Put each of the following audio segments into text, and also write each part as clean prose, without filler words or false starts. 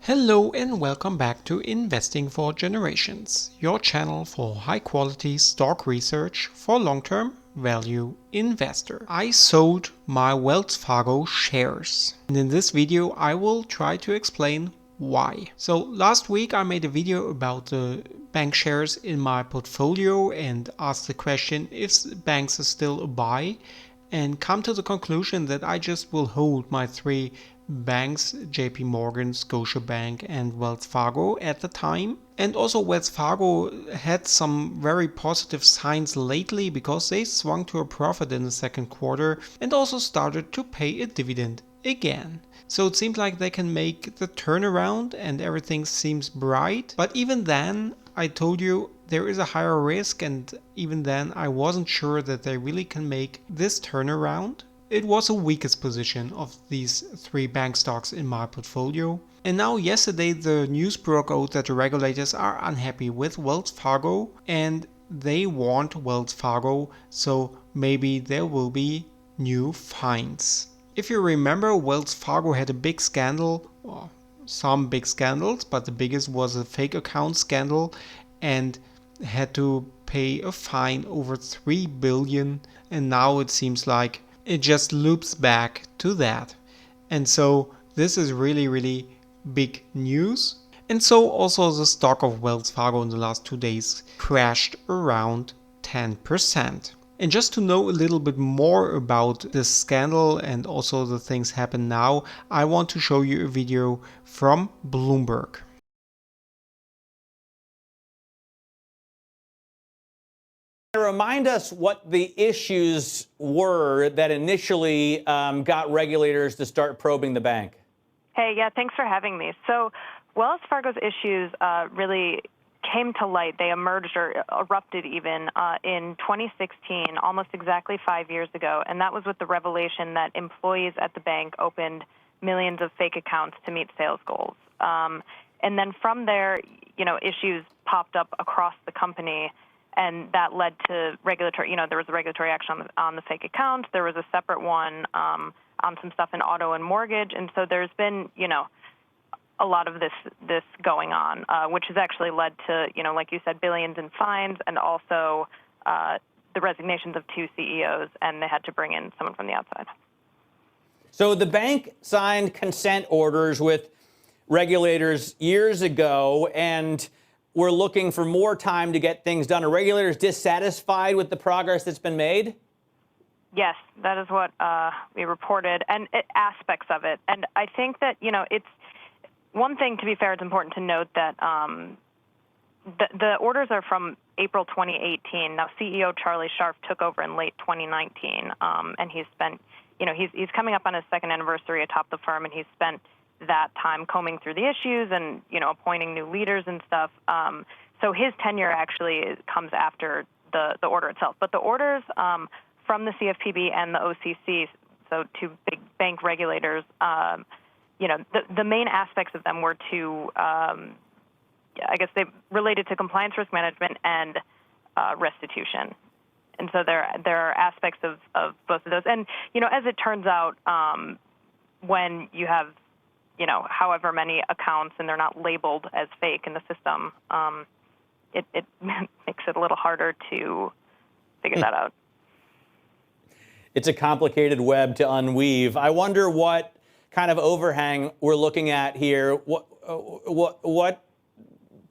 Hello and welcome back to Investing for Generations, your channel for high quality stock research for long-term value investor. I sold my Wells Fargo shares, and in this video I will try to explain why. So last week I made a video about the bank shares in my portfolio and asked the question if banks are still a buy, and come to the conclusion that I just will hold my three banks, JP Morgan, Scotiabank and Wells Fargo at the time. And also Wells Fargo had some very positive signs lately because they swung to a profit in the second quarter and also started to pay a dividend again. So it seems like they can make the turnaround and everything seems bright. But even then, I told you there is a higher risk, and even then I wasn't sure that they really can make this turnaround. It was the weakest position of these three bank stocks in my portfolio. And now yesterday the news broke out that the regulators are unhappy with Wells Fargo and they want Wells Fargo, so maybe there will be new fines. If you remember, Wells Fargo had a big scandal, well, some big scandals, but the biggest was a fake account scandal and had to pay a fine over 3 billion, and now it seems like it just loops back to that. And so this is really big news. And so also the stock of Wells Fargo in the last 2 days crashed around 10%. And just to know a little bit more about this scandal and also the things happen now, I want to show you a video from Bloomberg. Remind us what the issues were that initially got regulators to start probing the bank. Hey, yeah, thanks for having me. So Wells Fargo's issues really came to light. They emerged or erupted even in 2016, almost exactly 5 years ago. And that was with the revelation that employees at the bank opened millions of fake accounts to meet sales goals. And then from there, issues popped up across the company. And that led to regulatory, there was a regulatory action on the fake accounts. There was a separate one on some stuff in auto and mortgage. And so there's been, a lot of this going on, which has actually led to, like you said, billions in fines and also the resignations of 2 CEOs, and they had to bring in someone from the outside. So the bank signed consent orders with regulators years ago, and we're looking for more time to get things done. Are regulators dissatisfied with the progress that's been made? Yes, that is what we reported, and aspects of it. And I think that, it's one thing, to be fair, it's important to note that the orders are from April 2018. Now, CEO Charlie Scharf took over in late 2019, and he's spent, he's coming up on his second anniversary atop the firm, and he's spent that time combing through the issues and, appointing new leaders and stuff. So his tenure actually comes after the order itself. But the orders from the CFPB and the OCC, so 2 big bank regulators, the main aspects of them were to, I guess they related to compliance, risk management, and restitution. And so there are aspects of both of those. And, as it turns out, when you have however many accounts and they're not labeled as fake in the system, it makes it a little harder to figure that out. It's a complicated web to unweave. I wonder what kind of overhang we're looking at here. What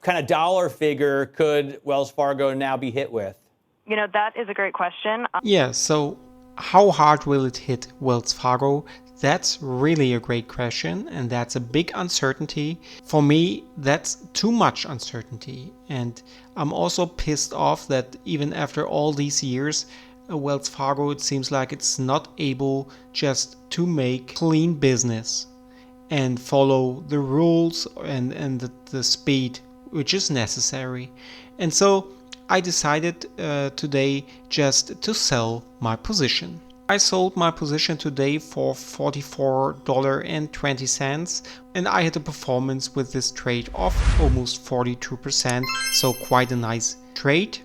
kind of dollar figure could Wells Fargo now be hit with? That is a great question. Yeah, so how hard will it hit Wells Fargo? That's really a great question, and that's a big uncertainty. For me, that's too much uncertainty. And I'm also pissed off that even after all these years, Wells Fargo, it seems like it's not able just to make clean business and follow the rules and the speed which is necessary. And so I decided today just to sell my position. I sold my position today for $44.20, and I had a performance with this trade of almost 42%, so quite a nice trade.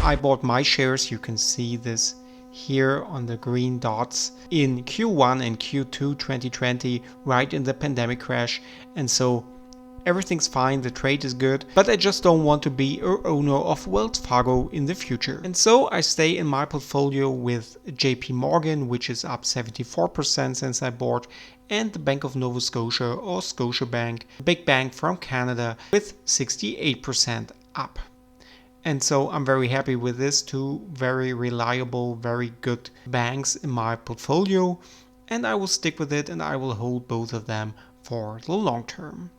I bought my shares, you can see this here on the green dots, in Q1 and Q2 2020, right in the pandemic crash, and so Everything's fine, the trade is good, but I just don't want to be an owner of Wells Fargo in the future. And so I stay in my portfolio with JP Morgan, which is up 74% since I bought, and the Bank of Nova Scotia or Scotiabank, a big bank from Canada, with 68% up. And so I'm very happy with this, two very reliable, very good banks in my portfolio, and I will stick with it and I will hold both of them for the long term.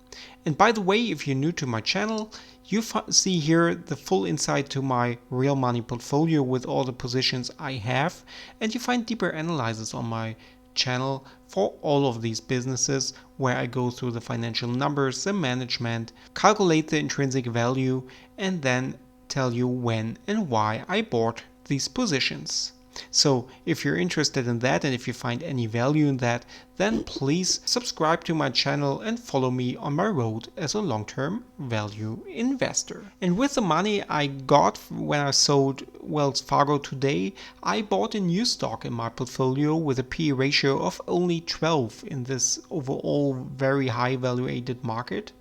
And by the way, if you're new to my channel, you see here the full insight to my real money portfolio with all the positions I have, and you find deeper analysis on my channel for all of these businesses where I go through the financial numbers, the management, calculate the intrinsic value, and then tell you when and why I bought these positions. So if you're interested in that and if you find any value in that, then please subscribe to my channel and follow me on my road as a long-term value investor. And with the money I got when I sold Wells Fargo today, I bought a new stock in my portfolio with a PE ratio of only 12 in this overall very high valuated market.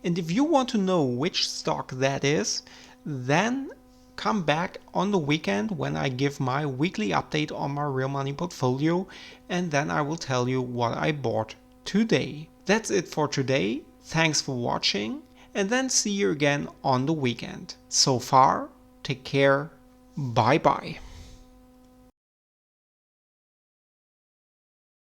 And if you want to know which stock that is, then come back on the weekend when I give my weekly update on my real money portfolio, and then I will tell you what I bought today. That's it for today. Thanks for watching, and then see you again on the weekend. So far, take care. Bye bye.